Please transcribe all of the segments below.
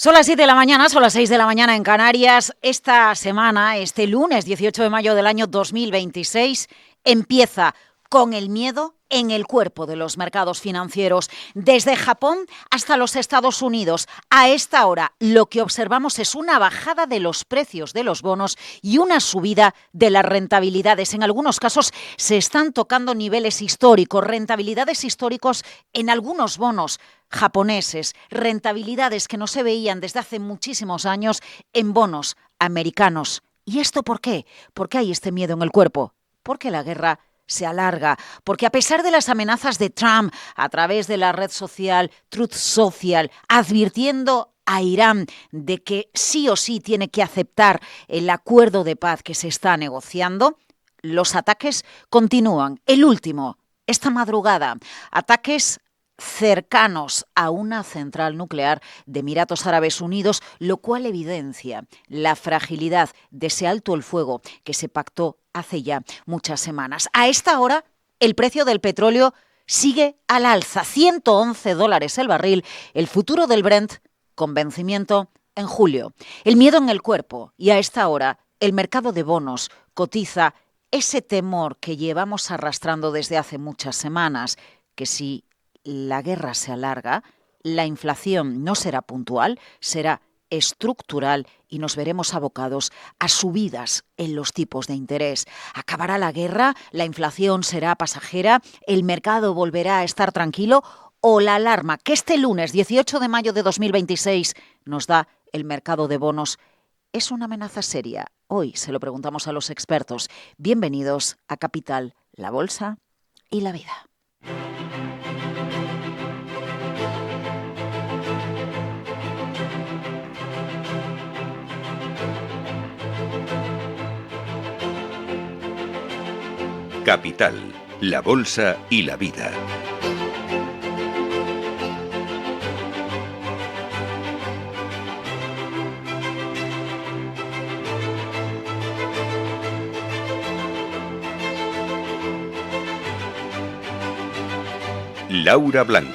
Son las 7 de la mañana, son las 6 de la mañana en Canarias. Esta semana, este lunes 18 de mayo del año 2026, empieza con el miedo en el cuerpo de los mercados financieros. Desde Japón hasta los Estados Unidos, a esta hora lo que observamos es una bajada de los precios de los bonos y una subida de las rentabilidades. En algunos casos se están tocando niveles históricos, rentabilidades históricos en algunos bonos japoneses, rentabilidades que no se veían desde hace muchísimos años en bonos americanos. ¿Y esto por qué? ¿Por qué hay este miedo en el cuerpo? Porque la guerra se alarga, porque a pesar de las amenazas de Trump a través de la red social Truth Social, advirtiendo a Irán de que sí o sí tiene que aceptar el acuerdo de paz que se está negociando, los ataques continúan. El último, esta madrugada, ataques cercanos a una central nuclear de Emiratos Árabes Unidos, lo cual evidencia la fragilidad de ese alto el fuego que se pactó hace ya muchas semanas. A esta hora, el precio del petróleo sigue al alza, $111 el barril, el futuro del Brent con vencimiento en julio. El miedo en el cuerpo, y a esta hora, el mercado de bonos cotiza ese temor que llevamos arrastrando desde hace muchas semanas, que si la guerra se alarga, la inflación no será puntual, será estructural y nos veremos abocados a subidas en los tipos de interés. ¿Acabará la guerra? ¿La inflación será pasajera? ¿El mercado volverá a estar tranquilo? ¿O la alarma que este lunes 18 de mayo de 2026 nos da el mercado de bonos es una amenaza seria? Hoy se lo preguntamos a los expertos. Bienvenidos a Capital, la Bolsa y la Vida. Capital, la Bolsa y la Vida. Laura Blanco.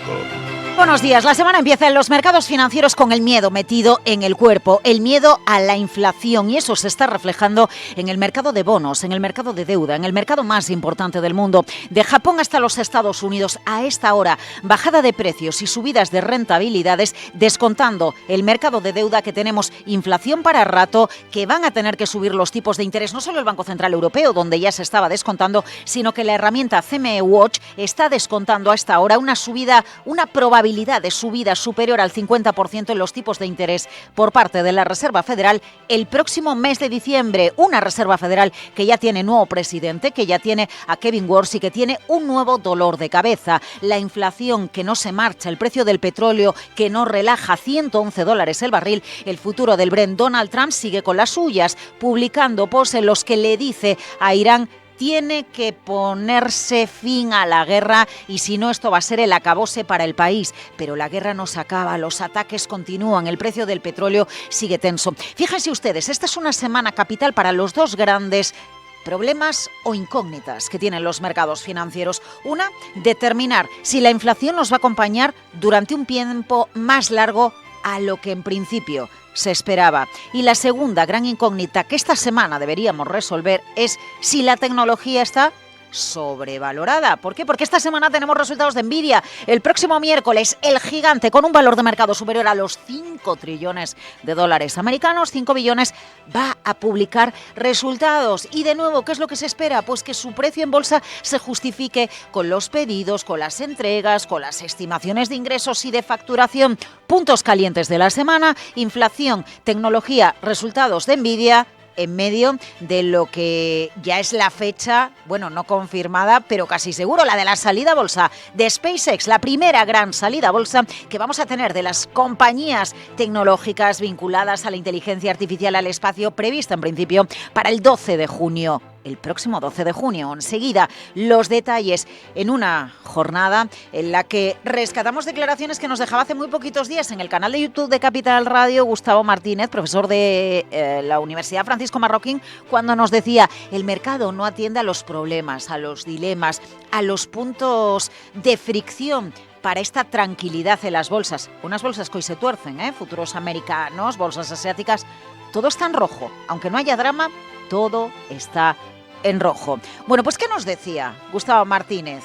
Buenos días. La semana empieza en los mercados financieros con el miedo metido en el cuerpo, el miedo a la inflación, y eso se está reflejando en el mercado de bonos, en el mercado de deuda, en el mercado más importante del mundo. De Japón hasta los Estados Unidos, a esta hora, bajada de precios y subidas de rentabilidades, descontando el mercado de deuda, que tenemos inflación para rato, que van a tener que subir los tipos de interés, no solo el Banco Central Europeo, donde ya se estaba descontando, sino que la herramienta CME Watch está descontando a esta hora una subida, una probabilidad de subida superior al 50% en los tipos de interés por parte de la Reserva Federal el próximo mes de diciembre. Una Reserva Federal que ya tiene nuevo presidente, que ya tiene a Kevin Warsh y que tiene un nuevo dolor de cabeza. La inflación que no se marcha, el precio del petróleo que no relaja, $111 el barril, el futuro del Brent. Donald Trump sigue con las suyas, publicando posts en los que le dice a Irán: tiene que ponerse fin a la guerra y si no, esto va a ser el acabose para el país. Pero la guerra no se acaba, los ataques continúan, el precio del petróleo sigue tenso. Fíjense ustedes, esta es una semana capital para los dos grandes problemas o incógnitas que tienen los mercados financieros. Una, determinar si la inflación nos va a acompañar durante un tiempo más largo a lo que en principio se esperaba. Y la segunda gran incógnita que esta semana deberíamos resolver es si la tecnología está sobrevalorada. ¿Por qué? Porque esta semana tenemos resultados de Nvidia. El próximo miércoles, el gigante con un valor de mercado superior a los 5 trillones de dólares americanos, 5 billones, va a publicar resultados. Y de nuevo, ¿qué es lo que se espera? Pues que su precio en bolsa se justifique con los pedidos, con las entregas, con las estimaciones de ingresos y de facturación. Puntos calientes de la semana: inflación, tecnología, resultados de Nvidia, en medio de lo que ya es la fecha, bueno, no confirmada, pero casi seguro, la de la salida a bolsa de SpaceX, la primera gran salida a bolsa que vamos a tener de las compañías tecnológicas vinculadas a la inteligencia artificial, al espacio, prevista en principio para el 12 de junio. El próximo 12 de junio. Enseguida, los detalles en una jornada en la que rescatamos declaraciones que nos dejaba hace muy poquitos días en el canal de YouTube de Capital Radio Gustavo Martínez, profesor de la Universidad Francisco Marroquín, cuando nos decía: el mercado no atiende a los problemas, a los dilemas, a los puntos de fricción para esta tranquilidad en las bolsas. Unas bolsas que hoy se tuercen, futuros americanos, bolsas asiáticas, todo está en rojo. Aunque no haya drama, todo está en rojo. Bueno, pues ¿qué nos decía Gustavo Martínez?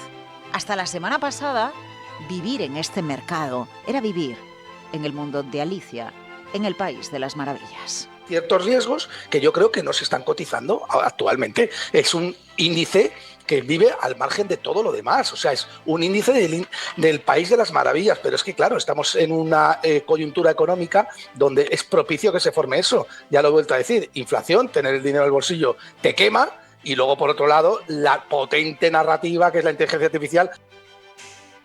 Hasta la semana pasada, vivir en este mercado era vivir en el mundo de Alicia, en el país de las maravillas. Ciertos riesgos que yo creo que no se están cotizando actualmente. Es un índice que vive al margen de todo lo demás. O sea, es un índice del país de las maravillas. Pero es que, claro, estamos en una coyuntura económica donde es propicio que se forme eso. Ya lo he vuelto a decir, inflación, tener el dinero en el bolsillo te quema. Y luego, por otro lado, la potente narrativa que es la inteligencia artificial.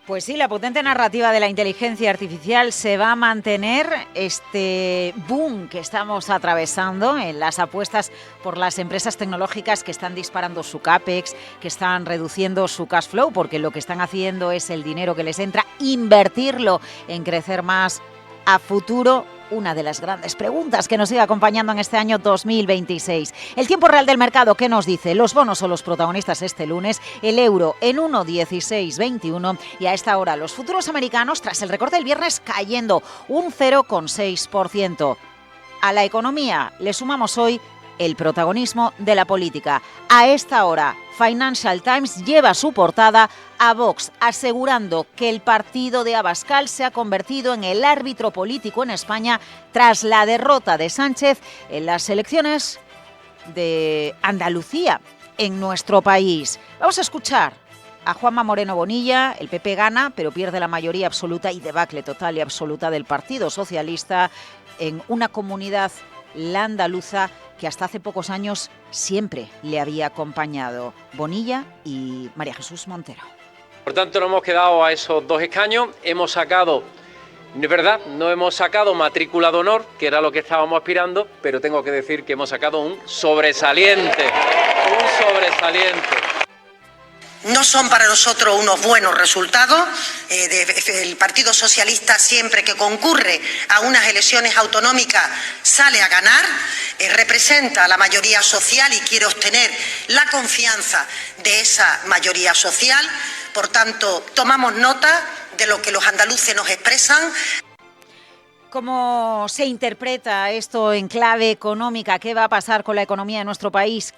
Pues sí, la potente narrativa de la inteligencia artificial se va a mantener. Este boom que estamos atravesando en las apuestas por las empresas tecnológicas que están disparando su CAPEX, que están reduciendo su cash flow, porque lo que están haciendo es el dinero que les entra, invertirlo en crecer más a futuro. Una de las grandes preguntas que nos sigue acompañando en este año 2026. El tiempo real del mercado, ¿qué nos dice? Los bonos son los protagonistas este lunes, el euro en 1,1621 y a esta hora los futuros americanos, tras el recorte del viernes, cayendo un 0,6%. A la economía le sumamos hoy el protagonismo de la política. A esta hora, Financial Times lleva su portada a Vox, asegurando que el partido de Abascal se ha convertido en el árbitro político en España tras la derrota de Sánchez en las elecciones de Andalucía, en nuestro país. Vamos a escuchar a Juanma Moreno Bonilla. El PP gana, pero pierde la mayoría absoluta y debacle total y absoluta del Partido Socialista en una comunidad, la andaluza, que hasta hace pocos años siempre le había acompañado. Bonilla y María Jesús Montero. Por tanto, nos hemos quedado a esos 2 escaños. Hemos sacado, es verdad, no hemos sacado matrícula de honor, que era lo que estábamos aspirando, pero tengo que decir que hemos sacado un sobresaliente. Un sobresaliente. No son para nosotros unos buenos resultados. El Partido Socialista, siempre que concurre a unas elecciones autonómicas, sale a ganar, representa a la mayoría social y quiere obtener la confianza de esa mayoría social. Por tanto, tomamos nota de lo que los andaluces nos expresan. ¿Cómo se interpreta esto en clave económica? ¿Qué va a pasar con la economía de nuestro país,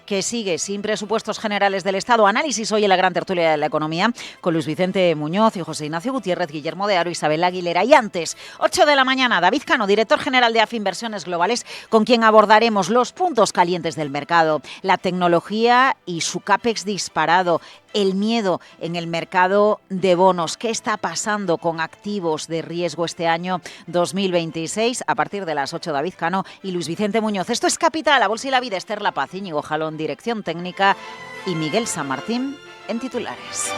que sigue sin presupuestos generales del Estado? Análisis hoy en la gran tertulia de la economía con Luis Vicente Muñoz y José Ignacio Gutiérrez, Guillermo de Haro, Isabel Aguilera. Y antes, 8 de la mañana, David Cano, director general de AFI Inversiones Globales, con quien abordaremos los puntos calientes del mercado, la tecnología y su CAPEX disparado, el miedo en el mercado de bonos. ¿Qué está pasando con activos de riesgo este año 2026? A partir de las 8, David Cano y Luis Vicente Muñoz. Esto es Capital, La Bolsa y la Vida. Esther La Paz, Íñigo Jalón, dirección técnica, y Miguel San Martín en titulares.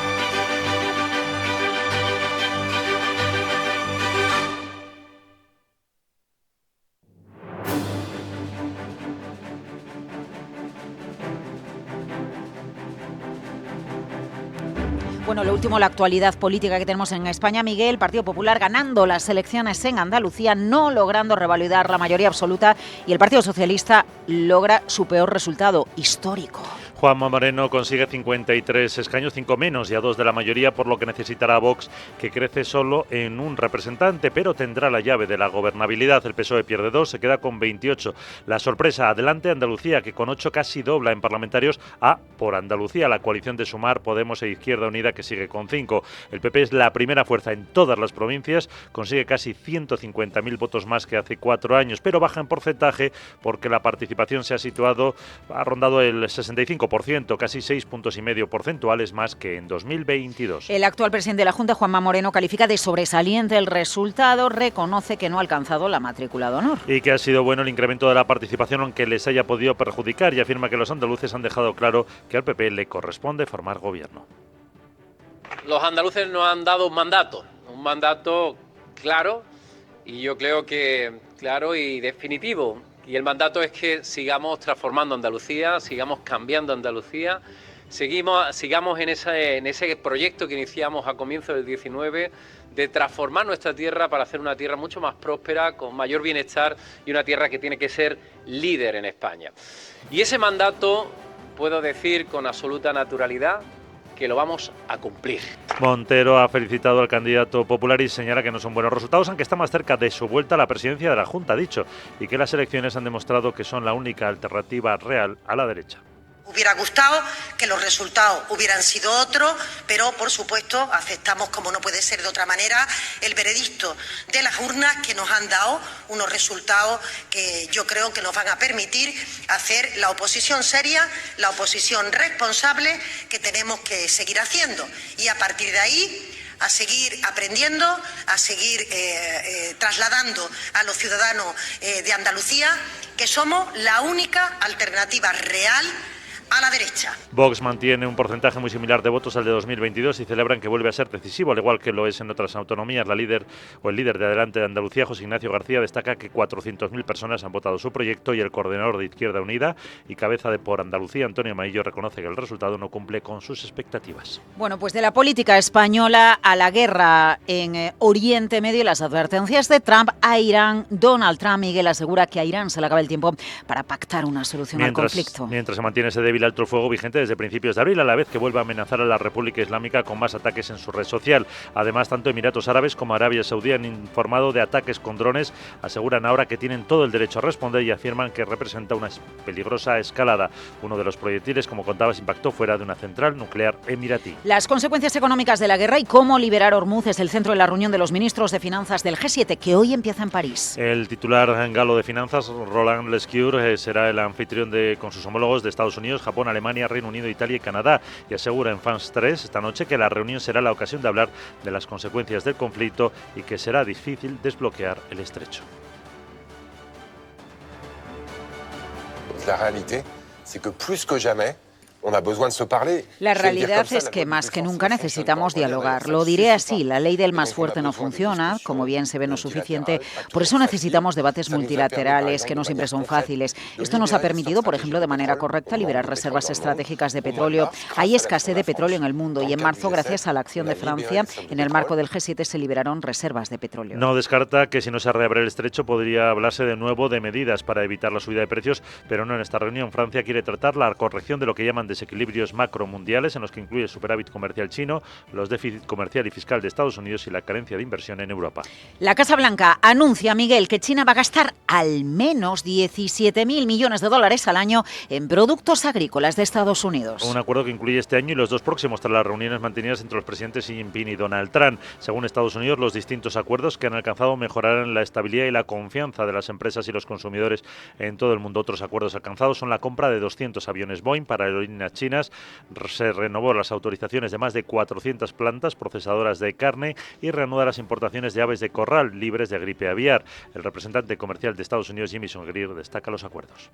Bueno, lo último, la actualidad política que tenemos en España, Miguel. Partido Popular ganando las elecciones en Andalucía, no logrando revalidar la mayoría absoluta, y el Partido Socialista logra su peor resultado histórico. Juanma Moreno consigue 53 escaños, 5 menos y a 2 de la mayoría, por lo que necesitará a Vox, que crece solo en un representante, pero tendrá la llave de la gobernabilidad. El PSOE pierde 2, se queda con 28. La sorpresa, adelante Andalucía, que con 8 casi dobla en parlamentarios a Por Andalucía, la coalición de Sumar, Podemos e Izquierda Unida, que sigue con 5. El PP es la primera fuerza en todas las provincias, consigue casi 150.000 votos más que hace 4 años, pero baja en porcentaje porque la participación se ha rondado el 65%, casi 6,5 puntos porcentuales más que en 2022. El actual presidente de la Junta, Juanma Moreno, califica de sobresaliente el resultado, reconoce que no ha alcanzado la matrícula de honor. Y que ha sido bueno el incremento de la participación, aunque les haya podido perjudicar, y afirma que los andaluces han dejado claro que al PP le corresponde formar gobierno. Los andaluces nos han dado un mandato claro, y yo creo que claro y definitivo. Y el mandato es que sigamos transformando Andalucía, sigamos cambiando Andalucía, sigamos en ese proyecto que iniciamos a comienzos del 19 de transformar nuestra tierra para hacer una tierra mucho más próspera, con mayor bienestar, y una tierra que tiene que ser líder en España. Y ese mandato, puedo decir con absoluta naturalidad, que lo vamos a cumplir. Montero ha felicitado al candidato popular y señala que no son buenos resultados, aunque está más cerca de su vuelta a la presidencia de la Junta, ha dicho, y que las elecciones han demostrado que son la única alternativa real a la derecha. Hubiera gustado que los resultados hubieran sido otros, pero por supuesto aceptamos, como no puede ser de otra manera, el veredicto de las urnas, que nos han dado unos resultados que yo creo que nos van a permitir hacer la oposición seria, la oposición responsable que tenemos que seguir haciendo. Y a partir de ahí, a seguir aprendiendo, a seguir trasladando a los ciudadanos de Andalucía que somos la única alternativa real a la derecha. Vox mantiene un porcentaje muy similar de votos al de 2022 y celebran que vuelve a ser decisivo, al igual que lo es en otras autonomías. El líder de Adelante de Andalucía, José Ignacio García, destaca que 400.000 personas han votado su proyecto y el coordinador de Izquierda Unida y cabeza de Por Andalucía, Antonio Maillo, reconoce que el resultado no cumple con sus expectativas. Bueno, pues de la política española a la guerra en Oriente Medio y las advertencias de Trump a Irán. Donald Trump, Miguel, asegura que a Irán se le acaba el tiempo para pactar una solución al conflicto. Mientras se mantiene ese débil alto el fuego vigente desde principios de abril, a la vez que vuelve a amenazar a la República Islámica con más ataques en su red social. Además, tanto Emiratos Árabes como Arabia Saudí han informado de ataques con drones. Aseguran ahora que tienen todo el derecho a responder y afirman que representa una peligrosa escalada. Uno de los proyectiles, como contabas, impactó fuera de una central nuclear emiratí. Las consecuencias económicas de la guerra y cómo liberar Hormuz es el centro de la reunión de los ministros de Finanzas del G7, que hoy empieza en París. El titular galo de Finanzas, Roland Lescure, será el anfitrión con sus homólogos de Estados Unidos, Japón, Alemania, Reino Unido, Italia y Canadá, y asegura en France 3 esta noche que la reunión será la ocasión de hablar de las consecuencias del conflicto y que será difícil desbloquear el estrecho. La realidad es que plus que jamais la realidad es que más que nunca necesitamos dialogar. Lo diré así, la ley del más fuerte no funciona, como bien se ve no es suficiente, por eso necesitamos debates multilaterales que no siempre son fáciles. Esto nos ha permitido, por ejemplo, de manera correcta liberar reservas estratégicas de petróleo. Hay escasez de petróleo en el mundo y en marzo, gracias a la acción de Francia, en el marco del G7 se liberaron reservas de petróleo. No descarta que si no se reabre el estrecho podría hablarse de nuevo de medidas para evitar la subida de precios, pero no en esta reunión. Francia quiere tratar la corrección de lo que llaman desequilibrios macromundiales, en los que incluye el superávit comercial chino, los déficit comercial y fiscal de Estados Unidos y la carencia de inversión en Europa. La Casa Blanca anuncia, Miguel, que China va a gastar al menos 17.000 millones de dólares al año en productos agrícolas de Estados Unidos. Un acuerdo que incluye este año y los dos próximos, tras las reuniones mantenidas entre los presidentes Xi Jinping y Donald Trump. Según Estados Unidos, los distintos acuerdos que han alcanzado mejorarán la estabilidad y la confianza de las empresas y los consumidores en todo el mundo. Otros acuerdos alcanzados son la compra de 200 aviones Boeing para aerolíneas chinas, se renovó las autorizaciones de más de 400 plantas procesadoras de carne y reanuda las importaciones de aves de corral libres de gripe aviar. El representante comercial de Estados Unidos, Jamieson Greer, destaca los acuerdos.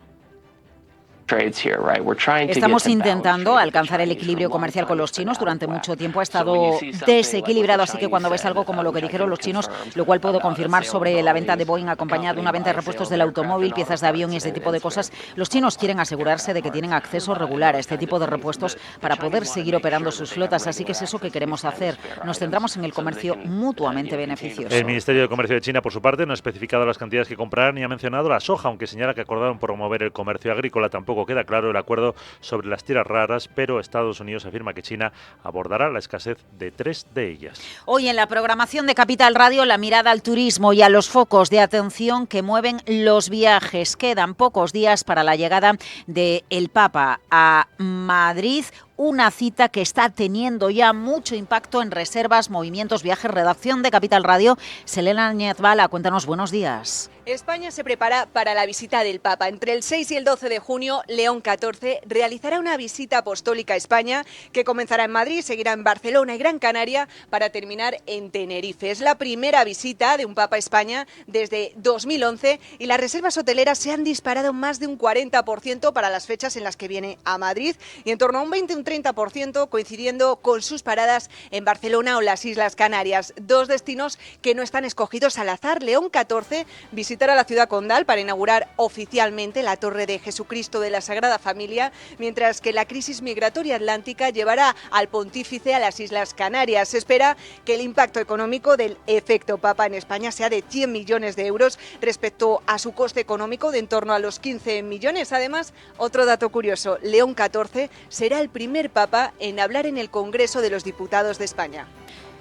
Estamos intentando alcanzar el equilibrio comercial con los chinos. Durante mucho tiempo ha estado desequilibrado, así que cuando ves algo como lo que dijeron los chinos, lo cual puedo confirmar sobre la venta de Boeing acompañada de una venta de repuestos del automóvil, piezas de avión y este tipo de cosas, los chinos quieren asegurarse de que tienen acceso regular a este tipo de repuestos para poder seguir operando sus flotas, así que es eso que queremos hacer. Nos centramos en el comercio mutuamente beneficioso. El Ministerio de Comercio de China, por su parte, no ha especificado las cantidades que comprarán ni ha mencionado la soja, aunque señala que acordaron promover el comercio agrícola. Tampoco queda claro el acuerdo sobre las tierras raras, pero Estados Unidos afirma que China abordará la escasez de 3 de ellas. Hoy en la programación de Capital Radio, la mirada al turismo y a los focos de atención que mueven los viajes. Quedan pocos días para la llegada del Papa a Madrid, una cita que está teniendo ya mucho impacto en reservas, movimientos, viajes. Redacción de Capital Radio, Selena Niezbala, cuéntanos, buenos días. España se prepara para la visita del Papa. Entre el 6 y el 12 de junio, León XIV realizará una visita apostólica a España que comenzará en Madrid, seguirá en Barcelona y Gran Canaria para terminar en Tenerife. Es la primera visita de un Papa a España desde 2011 y las reservas hoteleras se han disparado más de un 40% para las fechas en las que viene a Madrid y en torno a un 20 un 30% coincidiendo con sus paradas en Barcelona o las Islas Canarias. Dos destinos que no están escogidos al azar. León XIV visita visitará la ciudad condal para inaugurar oficialmente la Torre de Jesucristo de la Sagrada Familia, mientras que la crisis migratoria atlántica llevará al pontífice a las Islas Canarias. Se espera que el impacto económico del efecto Papa en España sea de 100 millones de euros respecto a su coste económico de en torno a los 15 millones. Además, otro dato curioso, León XIV será el primer Papa en hablar en el Congreso de los Diputados de España.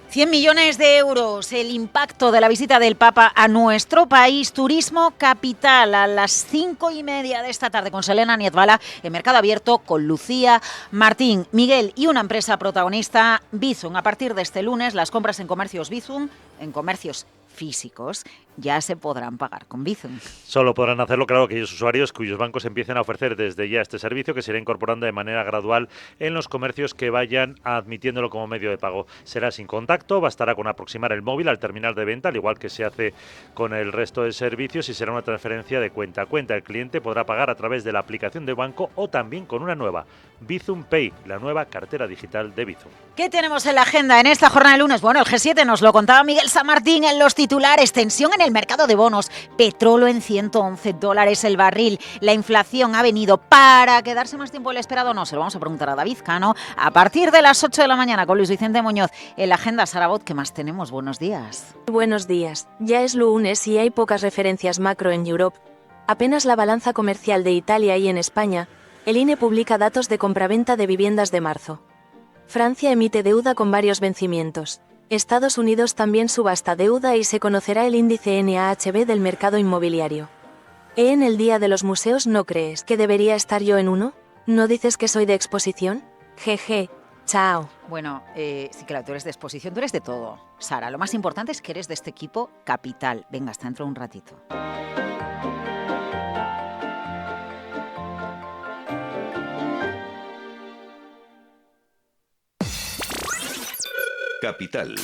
100 millones de euros, el impacto de la visita del Papa a nuestro país. Turismo Capital a las 5:30 de esta tarde con Selena Niezbala en Mercado Abierto con Lucía Martín, Miguel y una empresa protagonista, Bizum. A partir de este lunes, las compras en comercios Bizum, en comercios físicos, ya se podrán pagar con Bizum. Solo podrán hacerlo, claro, aquellos usuarios cuyos bancos empiecen a ofrecer desde ya este servicio, que se irá incorporando de manera gradual en los comercios que vayan admitiéndolo como medio de pago. Será sin contacto, bastará con aproximar el móvil al terminal de venta, al igual que se hace con el resto de servicios, y será una transferencia de cuenta a cuenta. El cliente podrá pagar a través de la aplicación de banco o también con una nueva, Bizum Pay, la nueva cartera digital de Bizum. ¿Qué tenemos en la agenda en esta jornada de lunes? Bueno, el G7 nos lo contaba Miguel San Martín en los titulares. Tensión en el mercado de bonos, petróleo en $111 el barril. La inflación ha venido para quedarse más tiempo del esperado. No, se lo vamos a preguntar a David Cano a partir de las 8 de la mañana con Luis Vicente Muñoz. En la agenda, Sarabot, ¿qué más tenemos? Buenos días. Buenos días. Ya es lunes y hay pocas referencias macro en Europe. Apenas la balanza comercial de Italia y en España, el INE publica datos de compraventa de viviendas de marzo. Francia emite deuda con varios vencimientos. Estados Unidos también subasta deuda y se conocerá el índice NAHB del mercado inmobiliario. ¿En el Día de los Museos no crees que debería estar yo en uno? ¿No dices que soy de exposición? Jeje, chao. Bueno, sí, claro, tú eres de exposición, tú eres de todo. Sara, lo más importante es que eres de este equipo Capital. Venga, hasta dentro de un ratito. Capital.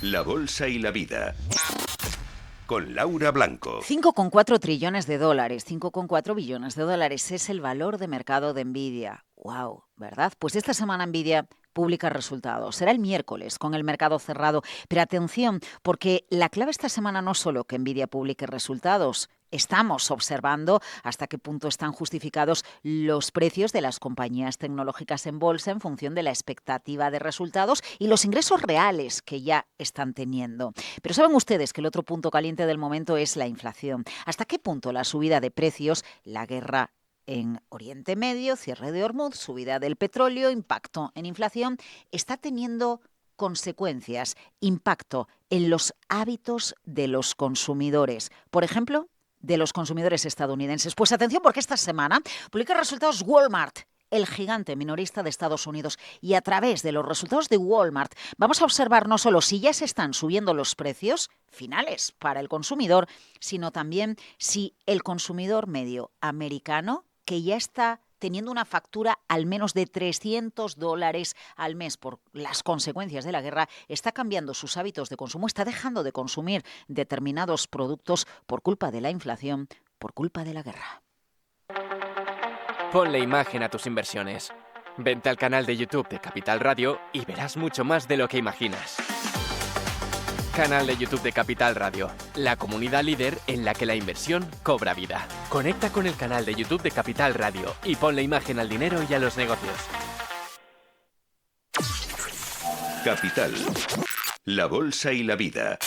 La bolsa y la vida. Con Laura Blanco. 5,4 trillones de dólares, 5,4 billones de dólares es el valor de mercado de Nvidia. ¡Wow! ¿Verdad? Pues esta semana Nvidia publica resultados. Será el miércoles con el mercado cerrado. Pero atención, porque la clave esta semana no solo que Nvidia publique resultados. Estamos observando hasta qué punto están justificados los precios de las compañías tecnológicas en bolsa en función de la expectativa de resultados y los ingresos reales que ya están teniendo. Pero saben ustedes que el otro punto caliente del momento es la inflación. ¿Hasta qué punto la subida de precios, la guerra en Oriente Medio, cierre de Hormuz, subida del petróleo, impacto en inflación, está teniendo consecuencias, impacto en los hábitos de los consumidores? Por ejemplo, de los consumidores estadounidenses. Pues atención, porque esta semana publica resultados Walmart, el gigante minorista de Estados Unidos. Y a través de los resultados de Walmart vamos a observar no solo si ya se están subiendo los precios finales para el consumidor, sino también si el consumidor medio americano, que ya está teniendo una factura al menos de $300 al mes por las consecuencias de la guerra, está cambiando sus hábitos de consumo, está dejando de consumir determinados productos por culpa de la inflación, por culpa de la guerra. Ponle imagen a tus inversiones. Vente al canal de YouTube de Capital Radio y verás mucho más de lo que imaginas. Canal de YouTube de Capital Radio, la comunidad líder en la que la inversión cobra vida. Conecta con el canal de YouTube de Capital Radio y ponle imagen al dinero y a los negocios. Capital. La bolsa y la vida.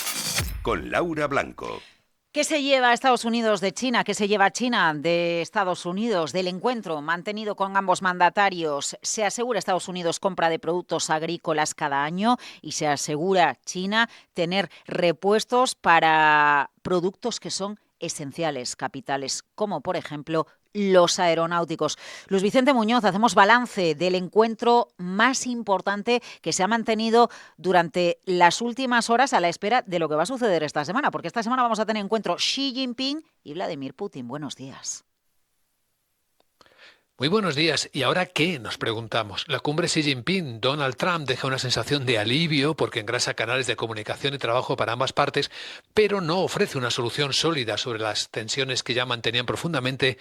Con Laura Blanco. ¿Qué se lleva Estados Unidos de China? ¿Qué se lleva China de Estados Unidos? Del encuentro mantenido con ambos mandatarios, se asegura Estados Unidos compra de productos agrícolas cada año y se asegura China tener repuestos para productos que son esenciales, capitales, como por ejemplo los aeronáuticos. Luis Vicente Muñoz, hacemos balance del encuentro más importante que se ha mantenido durante las últimas horas a la espera de lo que va a suceder esta semana, porque esta semana vamos a tener encuentro Xi Jinping y Vladimir Putin. Buenos días. Muy buenos días. ¿Y ahora qué? Nos preguntamos. La cumbre Xi Jinping-Donald Trump deja una sensación de alivio porque engrasa canales de comunicación y trabajo para ambas partes, pero no ofrece una solución sólida sobre las tensiones que ya mantenían profundamente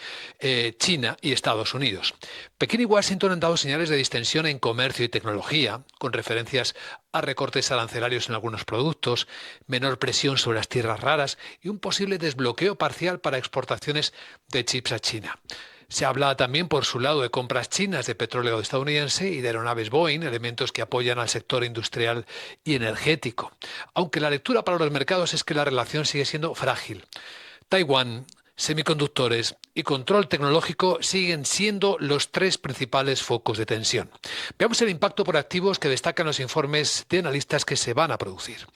China y Estados Unidos. Pekín y Washington han dado señales de distensión en comercio y tecnología, con referencias a recortes arancelarios en algunos productos, menor presión sobre las tierras raras y un posible desbloqueo parcial para exportaciones de chips a China. Se habla también, por su lado, de compras chinas de petróleo estadounidense y de aeronaves Boeing, elementos que apoyan al sector industrial y energético. Aunque la lectura para los mercados es que la relación sigue siendo frágil. Taiwán, semiconductores y control tecnológico siguen siendo los tres principales focos de tensión. Veamos el impacto por activos que destacan los informes de analistas que se van a producir.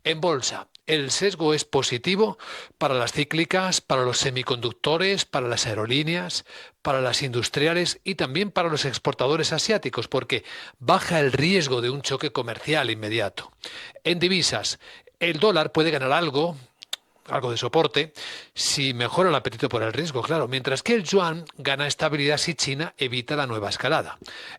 En bolsa, el sesgo es positivo para las cíclicas, para los semiconductores, para las aerolíneas, para las industriales y también para los exportadores asiáticos, porque baja el riesgo de un choque comercial inmediato. En divisas, el dólar puede ganar algo de soporte si mejora el apetito por el riesgo, claro, mientras que el yuan gana estabilidad si China evita la nueva escalada.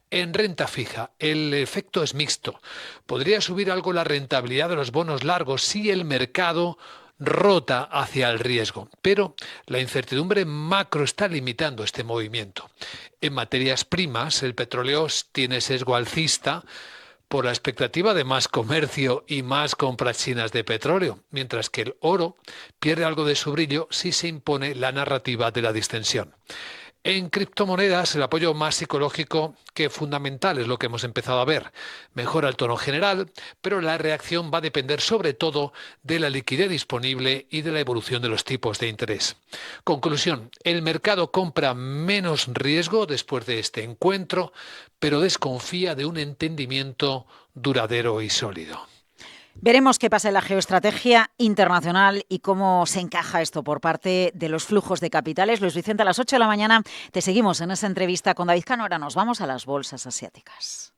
En renta fija, el efecto es mixto. Podría subir algo la rentabilidad de los bonos largos si el mercado rota hacia el riesgo, pero la incertidumbre macro está limitando este movimiento. En materias primas, el petróleo tiene sesgo alcista por la expectativa de más comercio y más compras chinas de petróleo, mientras que el oro pierde algo de su brillo si se impone la narrativa de la distensión. En criptomonedas, el apoyo más psicológico que fundamental es lo que hemos empezado a ver. Mejora el tono general, pero la reacción va a depender sobre todo de la liquidez disponible y de la evolución de los tipos de interés. Conclusión, el mercado compra menos riesgo después de este encuentro, pero desconfía de un entendimiento duradero y sólido. Veremos qué pasa en la geoestrategia internacional y cómo se encaja esto por parte de los flujos de capitales. Luis Vicente, a las 8 de la mañana te seguimos en esa entrevista con David Cano. Ahora nos vamos a las bolsas asiáticas.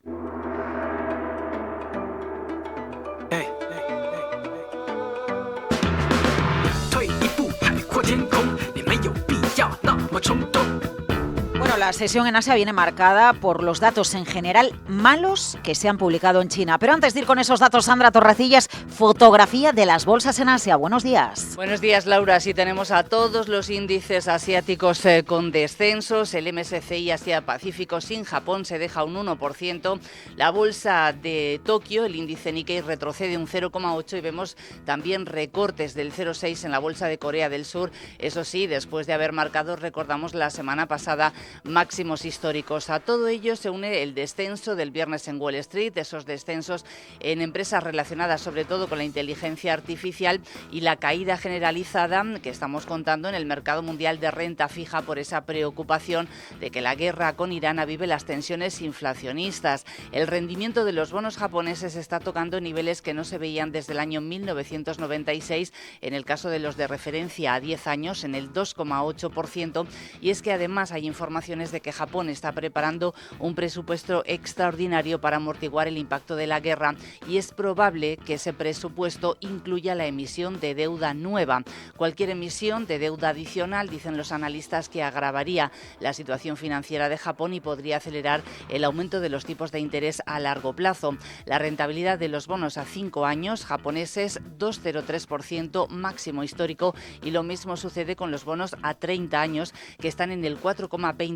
Bueno, la sesión en Asia viene marcada por los datos en general malos que se han publicado en China. Pero antes de ir con esos datos, Sandra Torrecillas, fotografía de las bolsas en Asia. Buenos días. Buenos días, Laura. Sí, tenemos a todos los índices asiáticos con descensos. El MSCI Asia-Pacífico sin Japón se deja un 1%. La bolsa de Tokio, el índice Nikkei, retrocede un 0,8% y vemos también recortes del 0,6% en la bolsa de Corea del Sur. Eso sí, después de haber marcado, recordamos, la semana pasada máximos históricos. A todo ello se une el descenso del viernes en Wall Street, esos descensos en empresas relacionadas sobre todo con la inteligencia artificial y la caída generalizada que estamos contando en el mercado mundial de renta fija por esa preocupación de que la guerra con Irán avive las tensiones inflacionistas. El rendimiento de los bonos japoneses está tocando niveles que no se veían desde el año 1996, en el caso de los de referencia a 10 años en el 2,8%, y es que además hay informaciones de que Japón está preparando un presupuesto extraordinario para amortiguar el impacto de la guerra y es probable que ese presupuesto incluya la emisión de deuda nueva. Cualquier emisión de deuda adicional, dicen los analistas, que agravaría la situación financiera de Japón y podría acelerar el aumento de los tipos de interés a largo plazo. La rentabilidad de los bonos a 5 años japoneses, 2,03%, máximo histórico, y lo mismo sucede con los bonos a 30 años, que están en el 4,20%.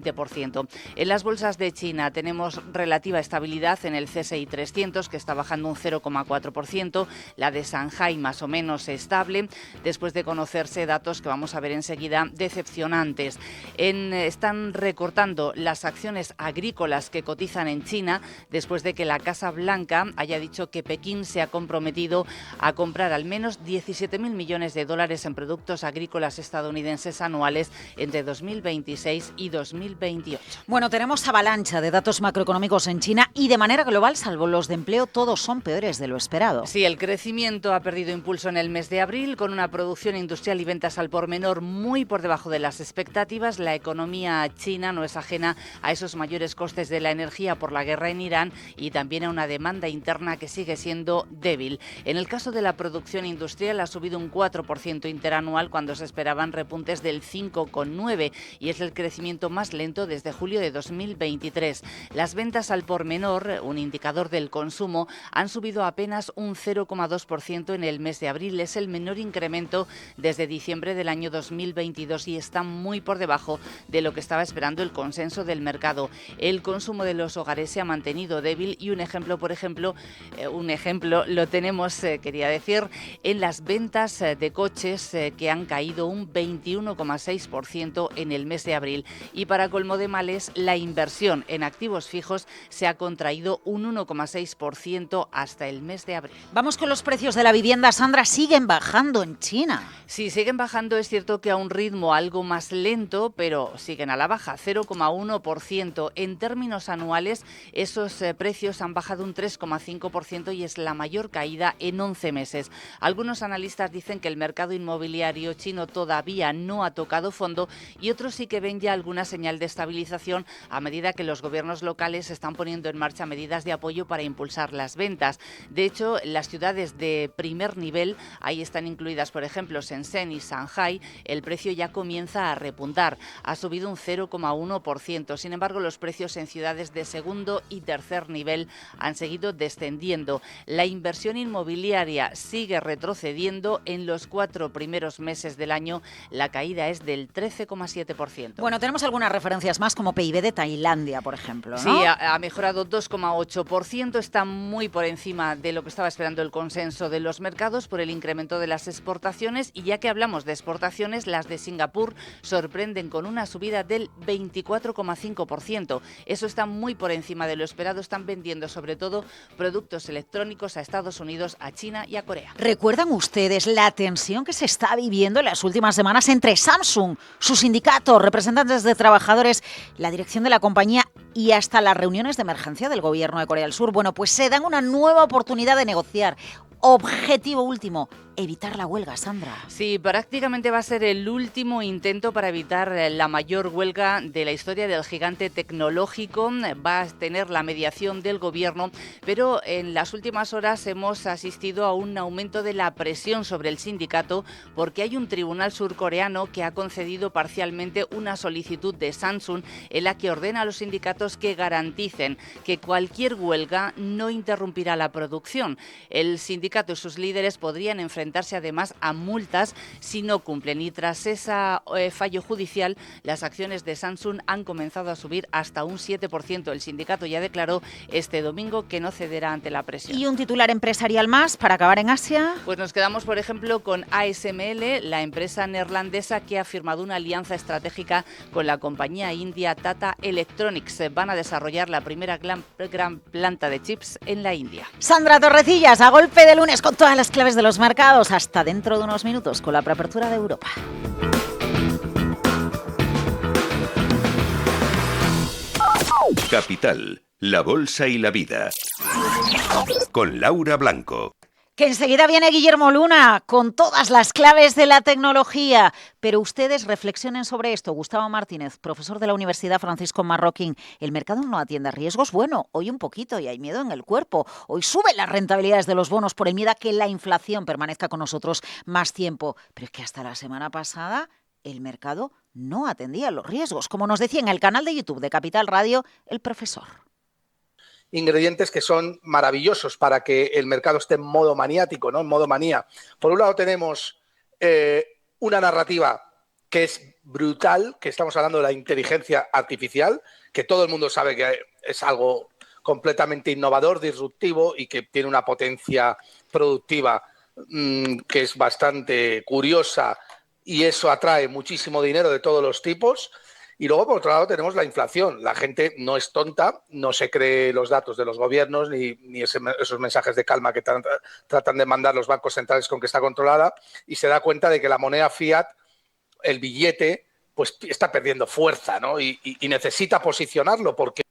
En las bolsas de China tenemos relativa estabilidad en el CSI 300, que está bajando un 0,4%, la de Shanghai más o menos estable, después de conocerse datos que vamos a ver enseguida decepcionantes. Están recortando las acciones agrícolas que cotizan en China, después de que la Casa Blanca haya dicho que Pekín se ha comprometido a comprar al menos 17.000 millones de dólares en productos agrícolas estadounidenses anuales entre 2026 y 2028. Bueno, tenemos avalancha de datos macroeconómicos en China y de manera global, salvo los de empleo, todos son peores de lo esperado. Sí, el crecimiento ha perdido impulso en el mes de abril, con una producción industrial y ventas al por menor muy por debajo de las expectativas. La economía china no es ajena a esos mayores costes de la energía por la guerra en Irán y también a una demanda interna que sigue siendo débil. En el caso de la producción industrial ha subido un 4% interanual cuando se esperaban repuntes del 5,9%, y es el crecimiento más lento lento desde julio de 2023. Las ventas al por menor, un indicador del consumo, han subido apenas un 0,2% en el mes de abril. Es el menor incremento desde diciembre del año 2022 y está muy por debajo de lo que estaba esperando el consenso del mercado. El consumo de los hogares se ha mantenido débil y un ejemplo lo tenemos, quería decir, en las ventas de coches que han caído un 21,6% en el mes de abril. Y para colmo de males, la inversión en activos fijos se ha contraído un 1,6% hasta el mes de abril. Vamos con los precios de la vivienda, Sandra, siguen bajando en China. Sí, siguen bajando, es cierto que a un ritmo algo más lento, pero siguen a la baja, 0,1%. En términos anuales, esos precios han bajado un 3,5% y es la mayor caída en 11 meses. Algunos analistas dicen que el mercado inmobiliario chino todavía no ha tocado fondo y otros sí que ven ya alguna señal de estabilización a medida que los gobiernos locales están poniendo en marcha medidas de apoyo para impulsar las ventas. De hecho, las ciudades de primer nivel, ahí están incluidas, por ejemplo, Shenzhen y Shanghai, el precio ya comienza a repuntar. Ha subido un 0,1%. Sin embargo, los precios en ciudades de segundo y tercer nivel han seguido descendiendo. La inversión inmobiliaria sigue retrocediendo. En los 4 primeros meses del año, la caída es del 13,7%. Bueno, tenemos algunas referencias más, como PIB de Tailandia, por ejemplo, ¿no? Sí, ha mejorado 2,8%, está muy por encima de lo que estaba esperando el consenso de los mercados por el incremento de las exportaciones. Y ya que hablamos de exportaciones, las de Singapur sorprenden con una subida del 24,5%. Eso está muy por encima de lo esperado. Están vendiendo sobre todo productos electrónicos a Estados Unidos, a China y a Corea. ¿Recuerdan ustedes la tensión que se está viviendo en las últimas semanas entre Samsung, su sindicato, representantes de trabajadores, la dirección de la compañía y hasta las reuniones de emergencia del gobierno de Corea del Sur? Bueno, pues se dan una nueva oportunidad de negociar. Objetivo último, evitar la huelga, Sandra. Sí, prácticamente va a ser el último intento para evitar la mayor huelga de la historia del gigante tecnológico. Va a tener la mediación del gobierno, pero en las últimas horas hemos asistido a un aumento de la presión sobre el sindicato porque hay un tribunal surcoreano que ha concedido parcialmente una solicitud de Samsung en la que ordena a los sindicatos que garanticen que cualquier huelga no interrumpirá la producción. El sindicato y sus líderes podrían enfrentarse además a multas si no cumplen. Y tras ese fallo judicial, las acciones de Samsung han comenzado a subir hasta un 7%. El sindicato ya declaró este domingo que no cederá ante la presión. ¿Y un titular empresarial más para acabar en Asia? Pues nos quedamos, por ejemplo, con ASML, la empresa neerlandesa que ha firmado una alianza estratégica con la compañía india Tata Electronics. Van a desarrollar la primera gran planta de chips en la India. Sandra Torrecillas, a golpe de lunes con todas las claves de los mercados. Hasta dentro de unos minutos con la preapertura de Europa. Capital, la bolsa y la vida. Con Laura Blanco. Que enseguida viene Guillermo Luna con todas las claves de la tecnología. Pero ustedes reflexionen sobre esto. Gustavo Martínez, profesor de la Universidad Francisco Marroquín. ¿El mercado no atiende a riesgos? Bueno, hoy un poquito y hay miedo en el cuerpo. Hoy suben las rentabilidades de los bonos por el miedo a que la inflación permanezca con nosotros más tiempo. Pero es que hasta la semana pasada el mercado no atendía a los riesgos. Como nos decía en el canal de YouTube de Capital Radio, el profesor. Ingredientes que son maravillosos para que el mercado esté en modo maniático, ¿no? En modo manía. Por un lado tenemos una narrativa que es brutal, que estamos hablando de la inteligencia artificial, que todo el mundo sabe que es algo completamente innovador, disruptivo y que tiene una potencia productiva que es bastante curiosa, y eso atrae muchísimo dinero de todos los tipos. Y luego, por otro lado, tenemos la inflación. La gente no es tonta, no se cree los datos de los gobiernos ni esos mensajes de calma que tratan de mandar los bancos centrales con que está controlada, y se da cuenta de que la moneda fiat, el billete, pues está perdiendo fuerza, ¿no? Y necesita posicionarlo porque...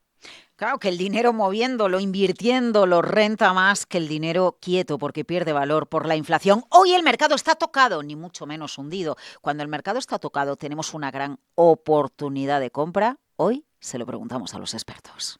Claro, que el dinero moviéndolo, invirtiéndolo, renta más que el dinero quieto porque pierde valor por la inflación. Hoy el mercado está tocado, ni mucho menos hundido. Cuando el mercado está tocado tenemos una gran oportunidad de compra. Hoy se lo preguntamos a los expertos.